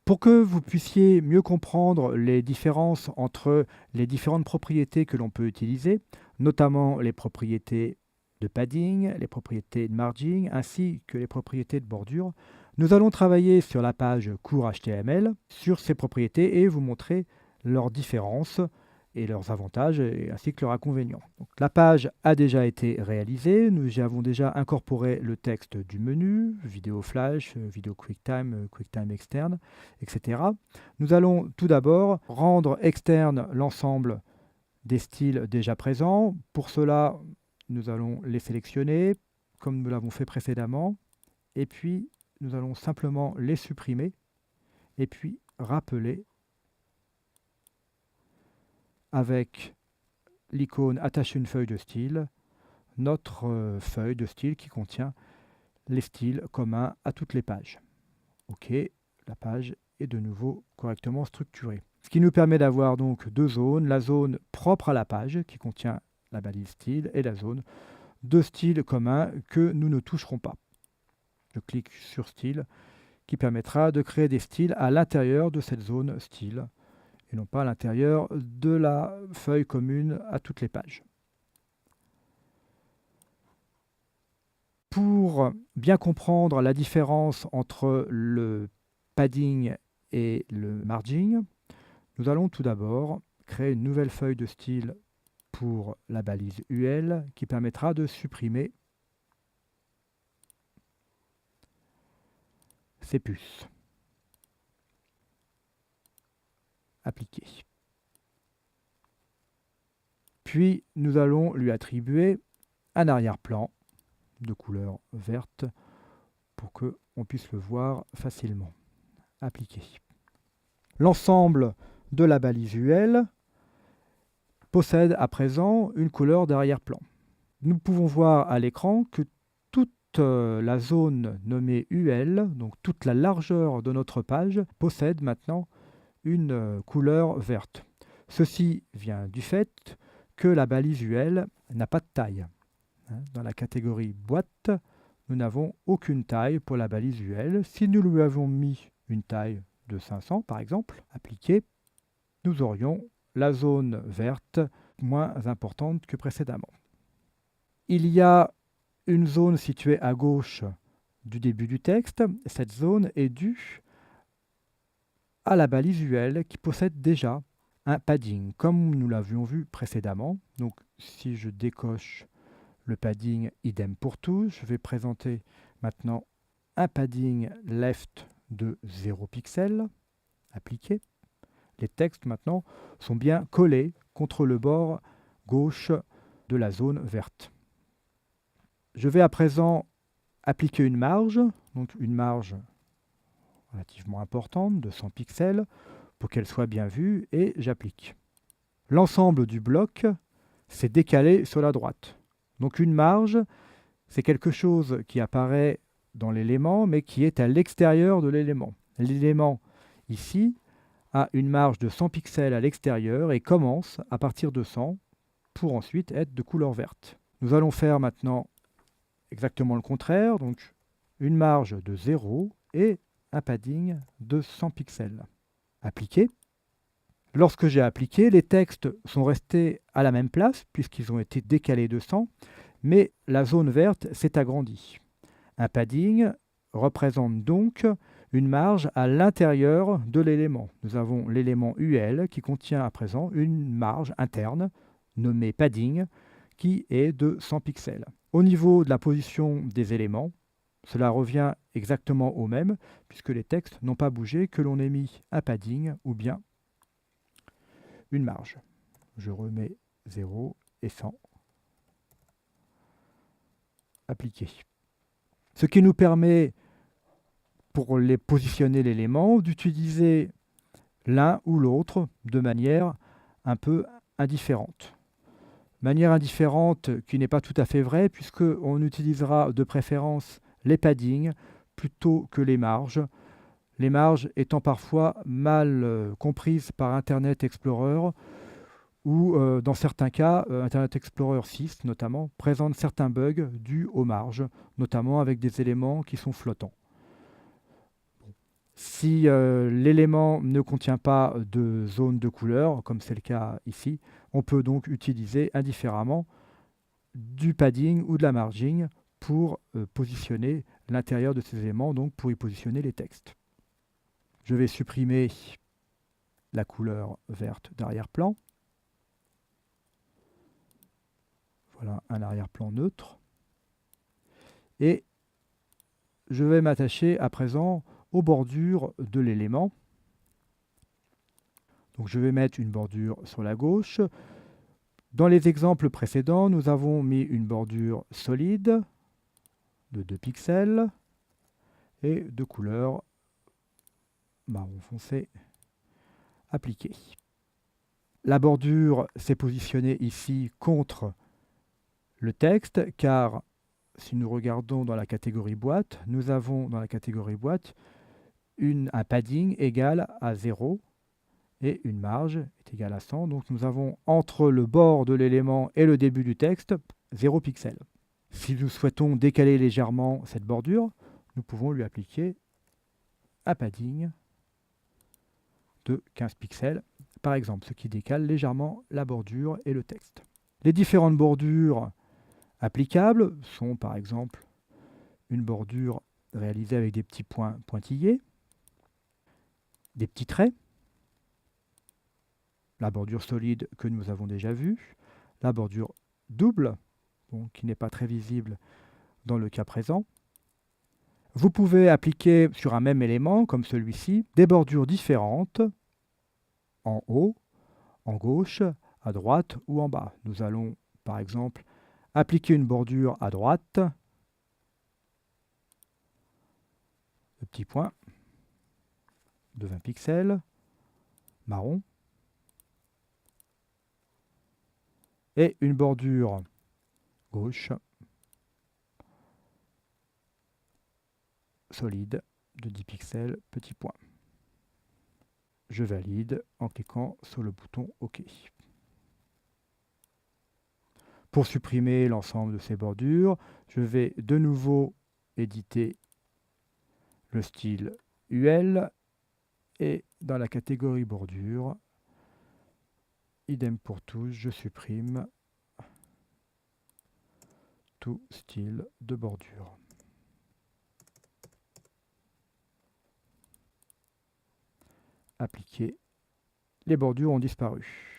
Pour que vous puissiez mieux comprendre les différences entre les différentes propriétés que l'on peut utiliser, notamment les propriétés de padding, les propriétés de margin, ainsi que les propriétés de bordure, nous allons travailler sur la page cours HTML, sur ces propriétés et vous montrer leurs différences et leurs avantages ainsi que leurs inconvénients. Donc, la page a déjà été réalisée, nous y avons déjà incorporé le texte du menu, vidéo flash, vidéo QuickTime externe, etc. Nous allons tout d'abord rendre externe l'ensemble des styles déjà présents. Pour cela, nous allons les sélectionner comme nous l'avons fait précédemment et puis nous allons simplement les supprimer et puis rappeler avec l'icône attacher une feuille de style, notre feuille de style qui contient les styles communs à toutes les pages. OK, la page est de nouveau correctement structurée. Ce qui nous permet d'avoir donc deux zones, la zone propre à la page qui contient la balise style et la zone de style commun que nous ne toucherons pas. Je clique sur style qui permettra de créer des styles à l'intérieur de cette zone style et non pas à l'intérieur de la feuille commune à toutes les pages. Pour bien comprendre la différence entre le padding et le margin, nous allons tout d'abord créer une nouvelle feuille de style pour la balise UL qui permettra de supprimer ces puces. Appliquer. Puis nous allons lui attribuer un arrière-plan de couleur verte pour qu'on puisse le voir facilement. Appliquer. L'ensemble de la balise UL possède à présent une couleur d'arrière-plan. Nous pouvons voir à l'écran que toute la zone nommée UL, donc toute la largeur de notre page, possède maintenant une couleur verte. Ceci vient du fait que la balise UL n'a pas de taille. Dans la catégorie boîte, nous n'avons aucune taille pour la balise UL. Si nous lui avons mis une taille de 500 par exemple, appliquée, nous aurions la zone verte moins importante que précédemment. Il y a une zone située à gauche du début du texte. Cette zone est due à la balise UL qui possède déjà un padding, comme nous l'avions vu précédemment. Donc, si je décoche le padding, idem pour tous, je vais présenter maintenant un padding left de 0 pixels, appliqué. Les textes maintenant sont bien collés contre le bord gauche de la zone verte. Je vais à présent appliquer une marge, donc une marge relativement importante de 100 pixels pour qu'elle soit bien vue et j'applique. L'ensemble du bloc s'est décalé sur la droite. Donc une marge, c'est quelque chose qui apparaît dans l'élément mais qui est à l'extérieur de l'élément. L'élément ici a une marge de 100 pixels à l'extérieur et commence à partir de 100 pour ensuite être de couleur verte. Nous allons faire maintenant exactement le contraire, donc une marge de 0 et un padding de 100 pixels. Appliquer. Lorsque j'ai appliqué, les textes sont restés à la même place puisqu'ils ont été décalés de 100, mais la zone verte s'est agrandie. Un padding représente donc une marge à l'intérieur de l'élément. Nous avons l'élément UL qui contient à présent une marge interne nommée padding qui est de 100 pixels. Au niveau de la position des éléments, cela revient exactement au même puisque les textes n'ont pas bougé, que l'on ait mis un padding ou bien une marge. Je remets 0 et 100. Appliquer. Ce qui nous permet, pour les positionner l'élément, d'utiliser l'un ou l'autre de manière un peu indifférente. Manière indifférente qui n'est pas tout à fait vraie, puisqu'on utilisera de préférence les paddings plutôt que les marges. Les marges étant parfois mal comprises par Internet Explorer, ou dans certains cas, Internet Explorer 6 notamment, présente certains bugs dus aux marges, notamment avec des éléments qui sont flottants. Si l'élément ne contient pas de zone de couleur, comme c'est le cas ici, on peut donc utiliser indifféremment du padding ou de la margin pour positionner l'intérieur de ces éléments, donc pour y positionner les textes. Je vais supprimer la couleur verte d'arrière-plan. Voilà un arrière-plan neutre. Et je vais m'attacher à présent aux bordures de l'élément. Donc je vais mettre une bordure sur la gauche. Dans les exemples précédents, nous avons mis une bordure solide de 2 pixels et de couleur marron foncé appliquée. La bordure s'est positionnée ici contre le texte car si nous regardons dans la catégorie boîte, nous avons dans la catégorie boîte un padding égal à 0 et une marge est égale à 100. Donc nous avons entre le bord de l'élément et le début du texte 0 pixels. Si nous souhaitons décaler légèrement cette bordure, nous pouvons lui appliquer un padding de 15 pixels, par exemple, ce qui décale légèrement la bordure et le texte. Les différentes bordures applicables sont par exemple une bordure réalisée avec des petits points pointillés, des petits traits, la bordure solide que nous avons déjà vue, la bordure double, bon, qui n'est pas très visible dans le cas présent. Vous pouvez appliquer sur un même élément, comme celui-ci, des bordures différentes, en haut, en gauche, à droite ou en bas. Nous allons, par exemple, appliquer une bordure à droite, le petit point de 20 pixels, marron, et une bordure gauche, solide, de 10 pixels, petit point. Je valide en cliquant sur le bouton OK. Pour supprimer l'ensemble de ces bordures, je vais de nouveau éditer le style UL et dans la catégorie bordure, idem pour tous, je supprime tout style de bordure. Appliquer, les bordures ont disparu.